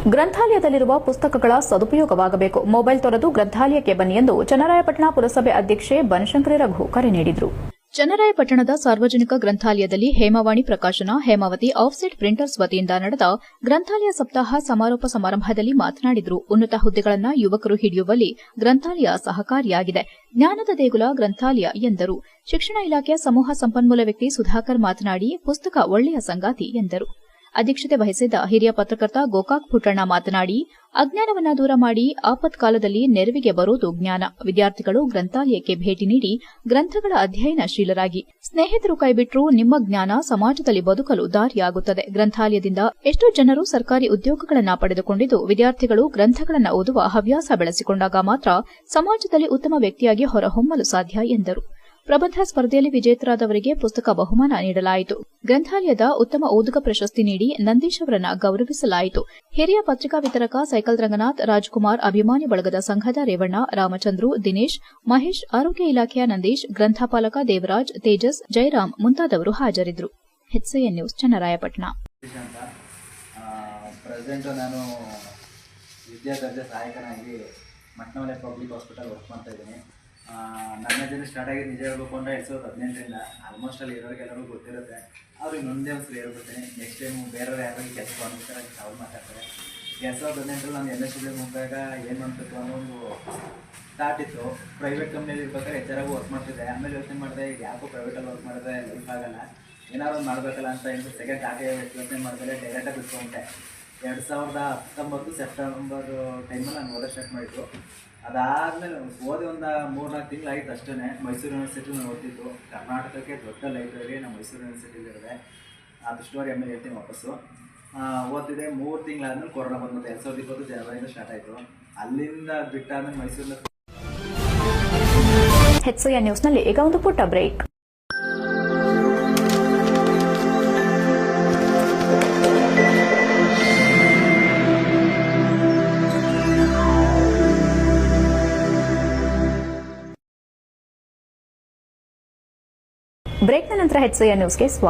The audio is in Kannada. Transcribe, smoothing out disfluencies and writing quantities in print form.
ಗ್ರಂಥಾಲಯದಲ್ಲಿರುವ ಪುಸ್ತಕಗಳ ಸದುಪಯೋಗವಾಗಬೇಕು. ಮೊಬೈಲ್ ತೊರೆದು ಗ್ರಂಥಾಲಯಕ್ಕೆ ಬನ್ನಿ ಎಂದು ಚನ್ನರಾಯಪಟ್ಟಣ ಪುರಸಭೆ ಅಧ್ಯಕ್ಷೆ ಬನಶಂಕರಿ ರಘು ಕರೆ ನೀಡಿದರು. ಚನ್ನರಾಯಪಟ್ಟಣದ ಸಾರ್ವಜನಿಕ ಗ್ರಂಥಾಲಯದಲ್ಲಿ ಹೇಮವಾಣಿ ಪ್ರಕಾಶನ, ಹೇಮಾವತಿ ಆಫ್ಸೆಟ್ ಪ್ರಿಂಟರ್ಸ್ ವತಿಯಿಂದ ನಡೆದ ಗ್ರಂಥಾಲಯ ಸಪ್ತಾಹ ಸಮಾರೋಪ ಸಮಾರಂಭದಲ್ಲಿ ಮಾತನಾಡಿದರು. ಉನ್ನತ ಹುದ್ದೆಗಳನ್ನು ಯುವಕರು ಹಿಡಿಯುವಲ್ಲಿ ಗ್ರಂಥಾಲಯ ಸಹಕಾರಿಯಾಗಿದೆ. ಜ್ಞಾನದ ದೇಗುಲ ಗ್ರಂಥಾಲಯ ಎಂದರು. ಶಿಕ್ಷಣ ಇಲಾಖೆಯ ಸಮೂಹ ಸಂಪನ್ಮೂಲ ವ್ಯಕ್ತಿ ಸುಧಾಕರ್ ಮಾತನಾಡಿ, ಪುಸ್ತಕ ಒಳ್ಳೆಯ ಸಂಗಾತಿ ಎಂದರು. ಅಧ್ಯಕ್ಷತೆ ವಹಿಸಿದ್ದ ಹಿರಿಯ ಪತ್ರಕರ್ತ ಗೋಕಾಕ್ ಪುಟ್ಟಣ್ಣ ಮಾತನಾಡಿ, ಅಜ್ಞಾನವನ್ನ ದೂರ ಮಾಡಿ ಆಪತ್ಕಾಲದಲ್ಲಿ ನೆರವಿಗೆ ಬರುವುದು ಜ್ಞಾನ. ವಿದ್ಯಾರ್ಥಿಗಳು ಗ್ರಂಥಾಲಯಕ್ಕೆ ಭೇಟಿ ನೀಡಿ ಗ್ರಂಥಗಳ ಅಧ್ಯಯನಶೀಲರಾಗಿ. ಸ್ನೇಹಿತರು ಕೈಬಿಟ್ಟರೂ ನಿಮ್ಮ ಜ್ಞಾನ ಸಮಾಜದಲ್ಲಿ ಬದುಕಲು ದಾರಿಯಾಗುತ್ತದೆ. ಗ್ರಂಥಾಲಯದಿಂದ ಎಷ್ಟೋ ಜನರು ಸರ್ಕಾರಿ ಉದ್ಯೋಗಗಳನ್ನು ಪಡೆದುಕೊಂಡಿದ್ದು, ವಿದ್ಯಾರ್ಥಿಗಳು ಗ್ರಂಥಗಳನ್ನು ಓದುವ ಹವ್ಯಾಸ ಬೆಳೆಸಿಕೊಂಡಾಗ ಮಾತ್ರ ಸಮಾಜದಲ್ಲಿ ಉತ್ತಮ ವ್ಯಕ್ತಿಯಾಗಿ ಹೊರಹೊಮ್ಮಲು ಸಾಧ್ಯ ಎಂದರು. ಪ್ರಬಂಧ ಸ್ಪರ್ಧೆಯಲ್ಲಿ ವಿಜೇತರಾದವರಿಗೆ ಪುಸ್ತಕ ಬಹುಮಾನ ನೀಡಲಾಯಿತು. ಗ್ರಂಥಾಲಯದ ಉತ್ತಮ ಓದುಗ ಪ್ರಶಸ್ತಿ ನೀಡಿ ನಂದೀಶ್ ಅವರನ್ನು ಗೌರವಿಸಲಾಯಿತು. ಹಿರಿಯ ಪತ್ರಿಕಾ ವಿತರಕ ಸೈಕಲ್ ರಂಗನಾಥ್, ರಾಜ್ಕುಮಾರ್, ಅಭಿಮಾನಿ ಬಳಗದ ಸಂಘದ ರೇವಣ್ಣ, ರಾಮಚಂದ್ರು, ದಿನೇಶ್, ಮಹೇಶ್, ಆರೋಗ್ಯ ಇಲಾಖೆಯ ನಂದೀಶ್, ಗ್ರಂಥಪಾಲಕ ದೇವರಾಜ್, ತೇಜಸ್, ಜಯರಾಮ್ ಮುಂತಾದವರು ಹಾಜರಿದ್ದರು. HCN news, Channarayapatna. ನಾನು ವಿದ್ಯಾದರ್ಜೆ ಸಹಾಯಕನಾಗಿ ಮಟ್ನಮಲೆ ಪಬ್ಲಿಕ್ ಹಾಸ್ಪಿಟಲ್ ವರ್ಕ್ ಮಾಡ್ತಾ ಇದ್ದೀನಿ. ನನ್ನ ಜನ ಸ್ಟಾರ್ಟ್ ಆಗಿದ್ದು ನಿಜ ಹೇಳ್ಬೇಕು ಅಂದರೆ 2018ರಿಂದ. ಆಲ್ಮೋಸ್ಟ್ ಅಲ್ಲಿ ಇರೋರಿಗೆಲ್ಲರೂ ಗೊತ್ತಿರುತ್ತೆ. ಅವ್ರಿಗೆ ಇನ್ನೊಂದೇ ಒಂದು ಹೇಳ್ಬಿಡ್ತೀನಿ. ನೆಕ್ಸ್ಟ್ ಟೈಮು ಬೇರೆಯವ್ರು ಯಾರಿಗೆ ಕೆಲಸ ಮಾಡ್ಬೇಕಾರೆ ಅವ್ರು ಮಾತಾಡ್ತಾರೆ. 2018ರಲ್ಲಿ ನಾನು NSW ಮುಗಿದಾಗ ಏನು ಮಾಡಬೇಕು ಅನ್ನೋ ಒಂದು ಥಾಟ್ ಇತ್ತು. ಪ್ರೈವೇಟ್ ಕಂಪ್ನಿಯಲ್ಲಿ ಇರ್ಬೇಕಾದ್ರೆ ಹೆಚ್ಚಾಗಿ ವರ್ಕ್ ಮಾಡ್ತಿದ್ದೆ. ಆಮೇಲೆ ಯೋಚನೆ ಮಾಡಿದೆ, ಈಗ ಯಾಕೋ ಪ್ರೈವೇಟಲ್ಲಿ ವರ್ಕ್ ಮಾಡಿದ್ರೆ ಲೈಫ್ ಆಗಲ್ಲ, ಏನಾದ್ರು ಒಂದು ಮಾಡಬೇಕಲ್ಲ ಅಂತ ಏನು ಸೆಕೆಂಡ್ ಆಕೆ ಯೋಚನೆ ಮಾಡಿದ್ರೆ ಡೈರೆಕ್ಟಾಗಿ ಬಿಟ್ಕೊಂಡೆ. 2019 ಸೆಪ್ಟೆಂಬರ್ ಟೈಮಲ್ಲಿ ನಾನು ಓದೋ ಸ್ಟಾರ್ಟ್ ಮಾಡಿದ್ದು. ಅದಾದಮೇಲೆ ಓದಿ ಒಂದು 3-4 ತಿಂಗಳು ಆಯಿತು ಅಷ್ಟೇ. ಮೈಸೂರು ಯೂನಿವರ್ಸಿಟಿ ನಾನು ಓದ್ತಿದ್ದು. ಕರ್ನಾಟಕಕ್ಕೆ ದೊಡ್ಡ ಲೈಬ್ರರಿ ನಮ್ಮ ಮೈಸೂರು ಯೂನಿವರ್ಸಿಟಿಲಿರುತ್ತೆ. ಅದು ಸ್ಟೋರಿ ಆಮೇಲೆ ಹೇಳ್ತೀನಿ ವಾಪಸ್ಸು. ಓದ್ತಿದ್ದೆ. 3 ತಿಂಗಳಾದ್ಮೇಲೆ ಕೊರೋನಾ ಬಂದ್ಬಿಟ್ಟು 2020 ಜನವರಿಯಿಂದ ಸ್ಟಾರ್ಟ್ ಆಯಿತು. ಅಲ್ಲಿಂದ ಬಿಟ್ಟಾದ್ಮೇಲೆ ಮೈಸೂರಿನ HCN ನ್ಯೂಸ್ನಲ್ಲಿ ಈಗ ಒಂದು ಪುಟ್ಟ ಬ್ರೇಕ್. ಬ್ರೇಕ್ನ ನಂತರ HCN ನ್ಯೂಸ್ಗೆ ಸ್ವಾಗತ.